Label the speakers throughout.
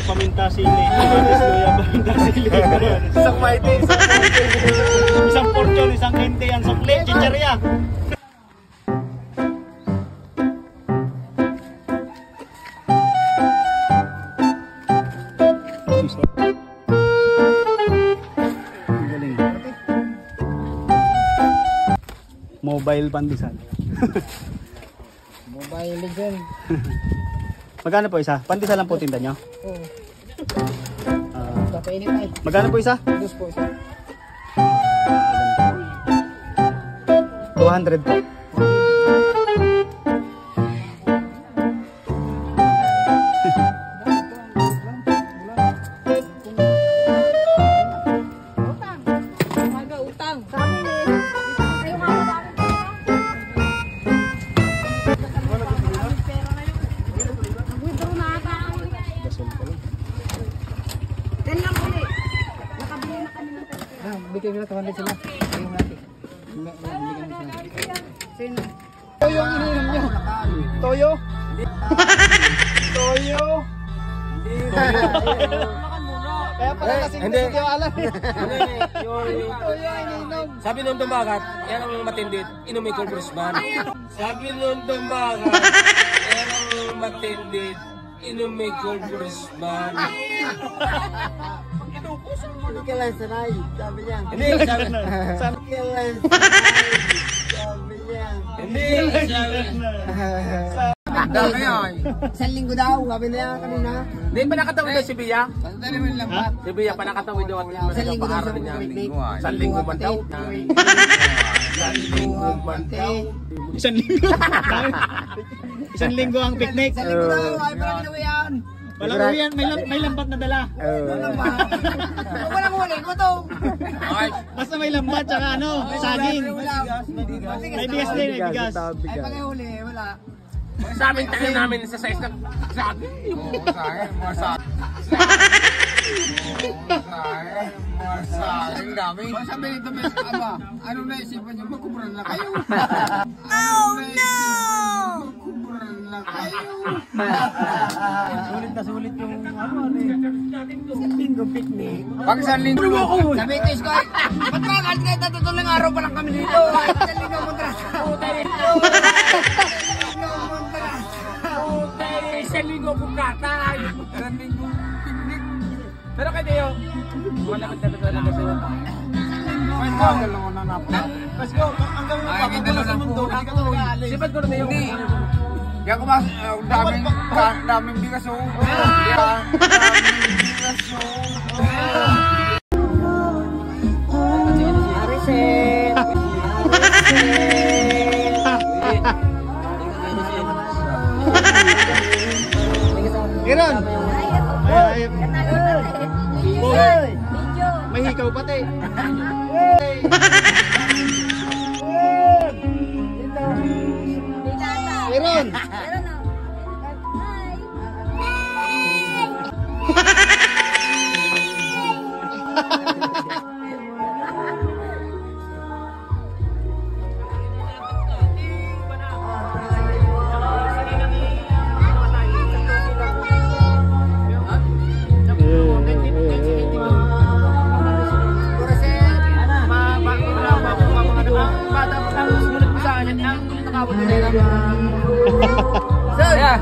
Speaker 1: paminta sili. Lettuce, luya, paminta sili.
Speaker 2: Isang mighty,
Speaker 1: Isang portion, isang hindi, ang sukli, chicharia. Mobile pandesal.
Speaker 2: Mobile Legend.
Speaker 1: Magkano po isa? Pandesal lang po tinda nyo?
Speaker 2: Oo. Kapainit na eh.
Speaker 1: Magkano po isa?
Speaker 2: Dos po isa.
Speaker 1: 200 po.
Speaker 2: Bigyan nila 200 sila. Bigyan natin. Sino? Toyo ang ininom niya.
Speaker 1: Toyo? Toyo? Kaya pala kasing gusto yung alam. Toyo ang ininom.
Speaker 3: Sabi nung tumagat, yan ang matindit, inumin ko brusman. Sabi nung tumagat, yan ang matindit, inumin ko brusman.
Speaker 2: Hindi ka lang sanay, sabi niya.
Speaker 3: Hindi, sabi na.
Speaker 2: Hindi ka lang sanay, sabi niya.
Speaker 3: Hindi, sabi na.
Speaker 2: Dami yan. Isang linggo daw, sabi na yan kanina.
Speaker 3: Hindi pa nakatawid daw si Bia?
Speaker 2: Dali mo yung lambat.
Speaker 3: Si Bia pa nakatawid daw at
Speaker 2: Isang linggo daw sa
Speaker 3: niya.
Speaker 2: picnic.
Speaker 3: Isang linggo man daw.
Speaker 2: Isang linggo man daw.
Speaker 1: Isang linggo. Isang linggo ang picnic.
Speaker 2: Isang linggo daw, ay parang ginawa yan.
Speaker 1: Walang uwian, may lambat na dala.
Speaker 2: Walang huli ko to.
Speaker 1: Basta may lambat tsaka ano, saging. May bigas din, may bigas.
Speaker 2: Ay pag huli, wala.
Speaker 3: Sa amin tayo namin sa size ng sabi.
Speaker 2: Ang dami. Sabi nito, ano naisipan niyo? Magkuburan na kayo.
Speaker 4: Oh no!
Speaker 2: Magkuburan na kayo.
Speaker 1: Sulit na sulit yung ano linggo picnic.
Speaker 2: Pag isang linggo sabi ko, Iskoy, ba't ba kahit kahit natutulong araw pa lang kami dito? Isang linggo mo tras.
Speaker 3: Isang linggo kong katay.
Speaker 2: Isang linggo picnic.
Speaker 3: Pero kay Deo, wala ka talaga kasi.
Speaker 1: Let's go, hanggang mapapagpala sa mundo, hindi ka talaga alis.
Speaker 3: Sipad ko na Deo.
Speaker 2: Kaya ko ba, daming bigas o. Daming bigas o. Arisen!
Speaker 1: Kiron! May hikaw pati. Kiron!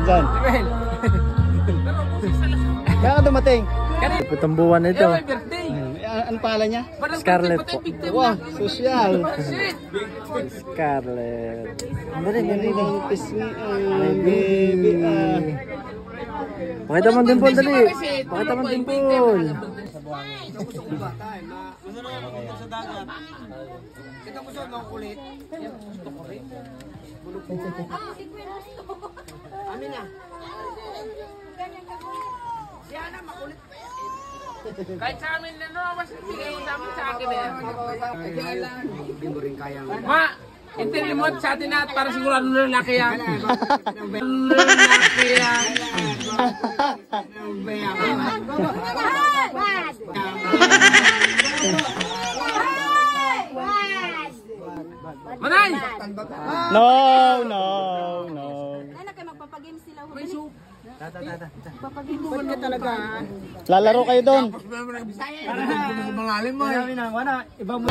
Speaker 1: Saan? Kaya ka dumating?
Speaker 2: Itong buwan na ito.
Speaker 1: Ano pala niya?
Speaker 2: Scarlett po.
Speaker 1: Wow, social.
Speaker 2: Scarlett.
Speaker 1: Baby.
Speaker 2: Pakita mo din po, dali. Pakita mo din po. Kita mo siya ng kulit. Amin na. Siya na makulit.
Speaker 3: Kahit sa amin na no, mas bigay mo sa amin sa akin eh.
Speaker 2: Hindi mo rin kaya.
Speaker 3: Ma, intilimot sa atin at para sigurado na lalaki yan. Lalaki yan.
Speaker 4: Manay!
Speaker 1: No.
Speaker 4: Ay, magpapagames sila.
Speaker 1: Lalaro kayo doon.
Speaker 2: Malalim mo eh.
Speaker 1: Ibang mo.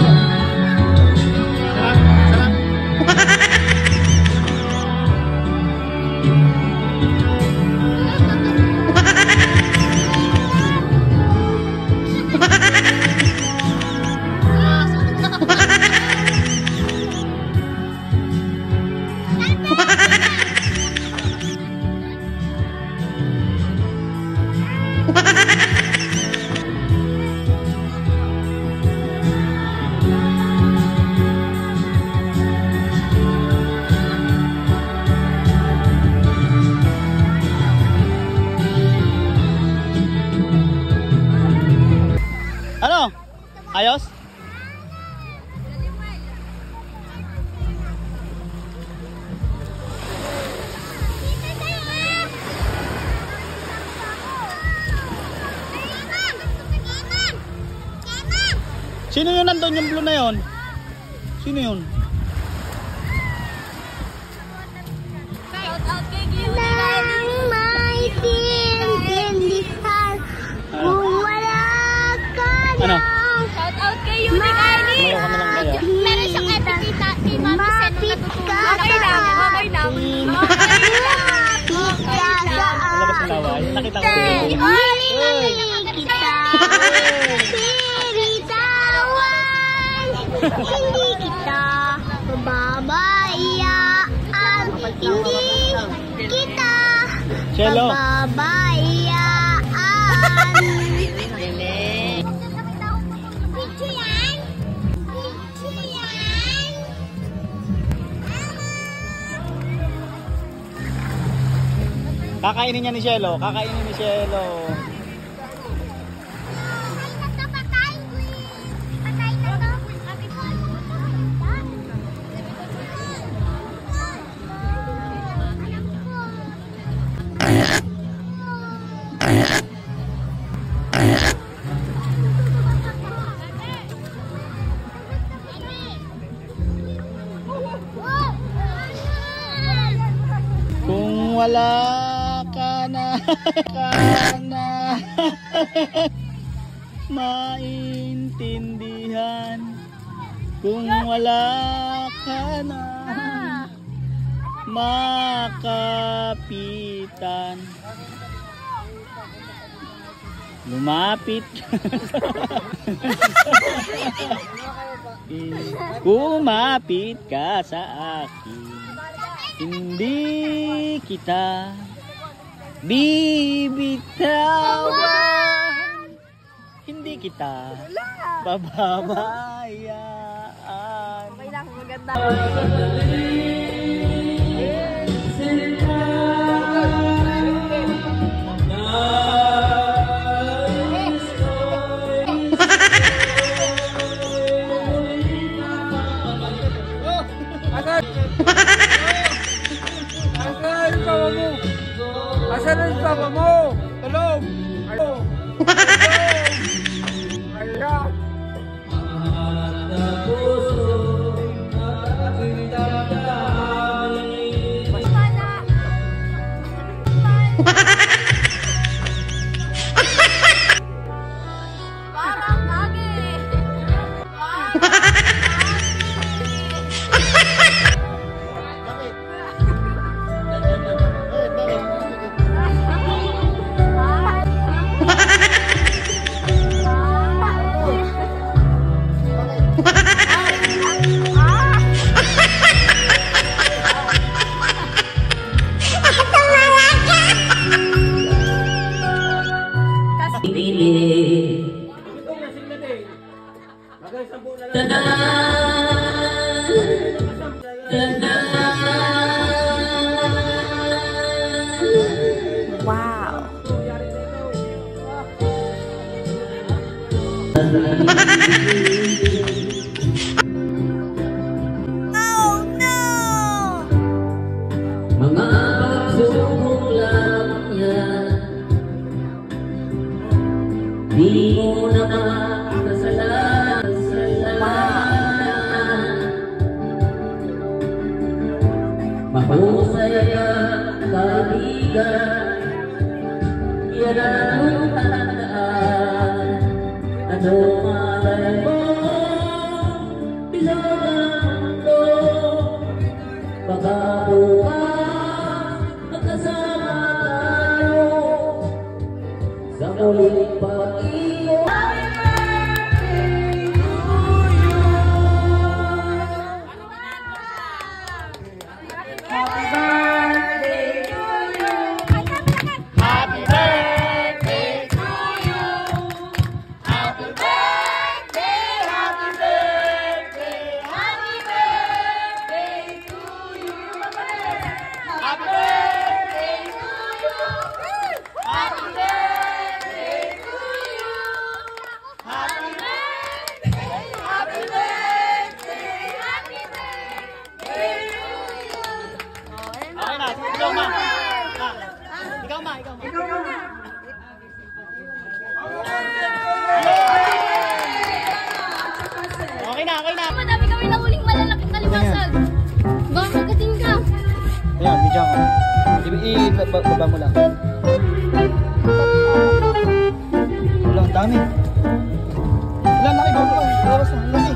Speaker 1: Ano? Ayos? Sino yun nandun yung blue na yun? Sino yun?
Speaker 4: Shout out kay Nang may tintindihan kung wala ka
Speaker 1: Ano?
Speaker 4: lang. Shout out kay Unique Arnie.
Speaker 1: Malaw ka na lang kaya.
Speaker 4: Meron siyang epikita ni Mami Sen na natutunan. Okay lang, okay lang.
Speaker 1: Malabas ng laway. Nakita ko yun.
Speaker 4: Kita piritawan, hindi kita pababayaan, hindi kita
Speaker 1: Cello.
Speaker 4: pababayaan. Video yan? Video yan?
Speaker 1: Kakainin niya ni Cielo. Kakainin ni Cielo. Kung wala ka na, maintindihan. Kung wala ka na, makapitan. Lumapit kumapit ka sa akin. Hindi kita bibitawan. Hindi kita bababayaan.
Speaker 4: Okay lang, maganda.
Speaker 2: Asan ang papa mo? Tulong! Tulong! Ayan!
Speaker 4: Parang lagi.
Speaker 5: Wow.
Speaker 4: Oh no!
Speaker 3: Mga pagsubok lang yan, di mo naman kasalanan. Mahusay ang kaibigan
Speaker 5: yan ang tandaan. Ano malay mo, bilog ang mundo. Baka bukas magkasama tayo sa muling pag-ibig.
Speaker 1: Okay na, ikaw ma. Ikaw ma. Okay na.
Speaker 4: Madami kami nahuling malalaki kalimasag. Baka magating ka.
Speaker 1: Ayan, video ko. Ibaba mo lang. Wala, ang dami. Wala, laki. Bawas na, laki.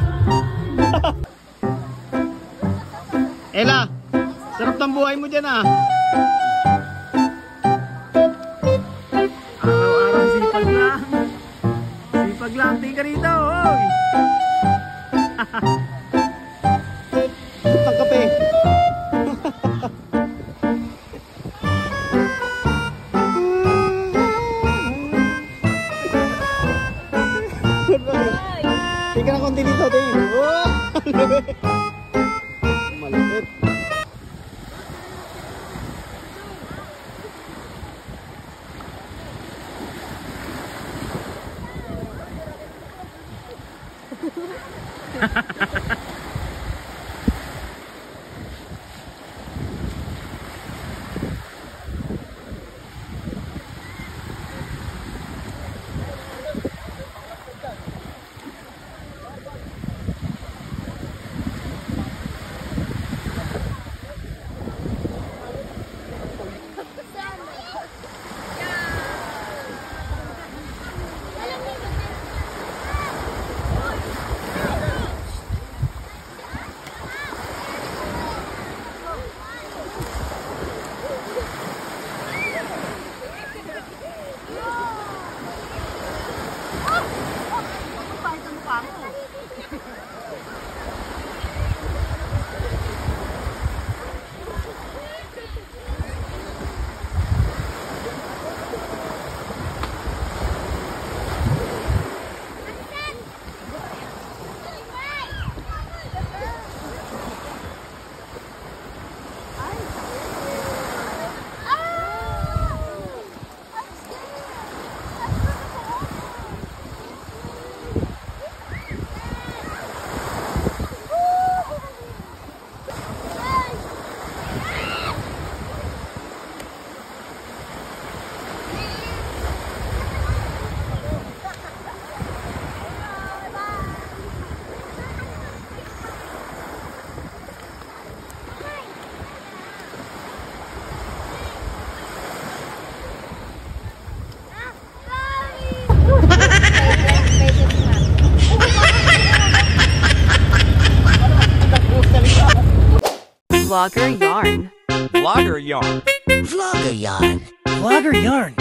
Speaker 1: Ella, sarap ng buhay mo dyan ah. Araw-araw sipag lang. Sipag lang, tika rito. Oy. Ang kape. Tika na konti dito, Ting. Oh, malapit.
Speaker 6: Vlogger Yarn.
Speaker 7: Vlogger Yarn.
Speaker 1: Vlogger yarn.